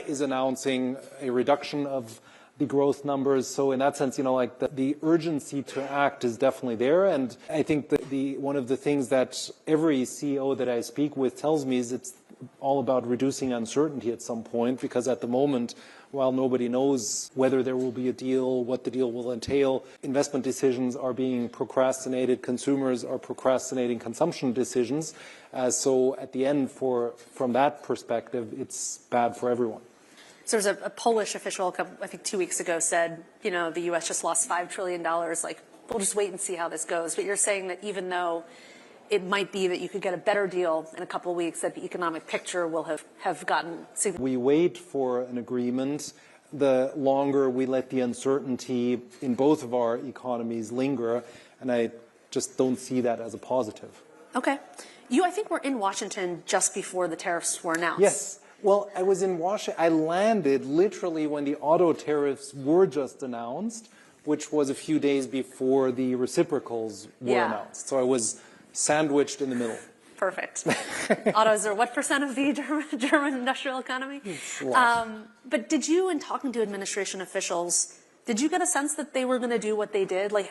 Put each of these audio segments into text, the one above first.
is announcing a reduction of the growth numbers. So in that sense, like the urgency to act is definitely there. And I think that one of the things that every CEO that I speak with tells me is it's all about reducing uncertainty at some point, because at the moment, while nobody knows whether there will be a deal, what the deal will entail, investment decisions are being procrastinated, consumers are procrastinating consumption decisions. So at the end, from that perspective, it's bad for everyone. So there's a Polish official, I think 2 weeks ago, said, the U.S. just lost $5 trillion. Like, we'll just wait and see how this goes. But you're saying that even though it might be that you could get a better deal in a couple of weeks, that the economic picture will have gotten significantly. We wait for an agreement. The longer we let the uncertainty in both of our economies linger, and I just don't see that as a positive. Okay. I think were in Washington just before the tariffs were announced. Yes. Well, I was in Washington. I landed literally when the auto tariffs were just announced, which was a few days before the reciprocals were announced. So I was sandwiched in the middle. Perfect. Autos are what % of the German industrial economy? But did you, in talking to administration officials, did you get a sense that they were going to do what they did? Like,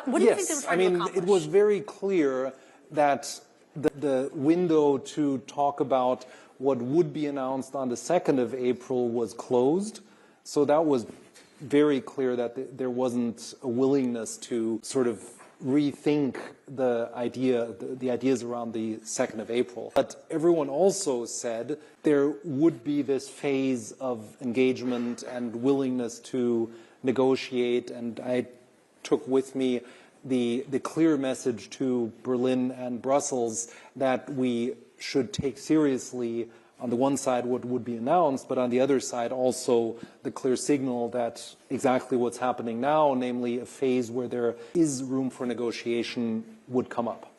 what do you think they were trying to accomplish? It was very clear that the window to talk about what would be announced on the 2nd of April was closed. So that was very clear that there wasn't a willingness to sort of rethink the ideas around the 2nd of April. But everyone also said there would be this phase of engagement and willingness to negotiate, and I took with me the clear message to Berlin and Brussels that we should take seriously, on the one side, what would be announced, but on the other side, also the clear signal that exactly what's happening now, namely a phase where there is room for negotiation, would come up.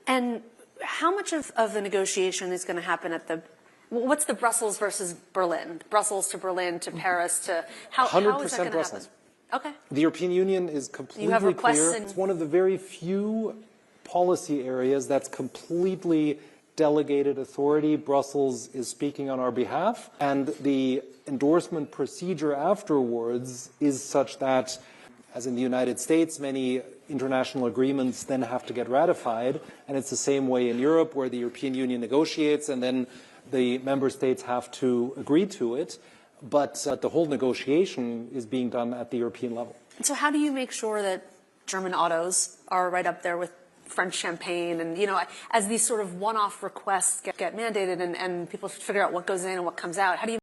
And how much of the negotiation is going to happen at what's the Brussels versus Berlin? Brussels to Berlin to Paris to, how is that going to happen? Brussels. Okay. The European Union is completely clear. It's one of the very few policy areas that's completely delegated authority. Brussels is speaking on our behalf, and the endorsement procedure afterwards is such that, as in the United States, many international agreements then have to get ratified, and it's the same way in Europe, where the European Union negotiates and then the member states have to agree to it. But the whole negotiation is being done at the European level. So how do you make sure that German autos are right up there with French champagne, and as these sort of one-off requests get mandated and people figure out what goes in and what comes out, how do you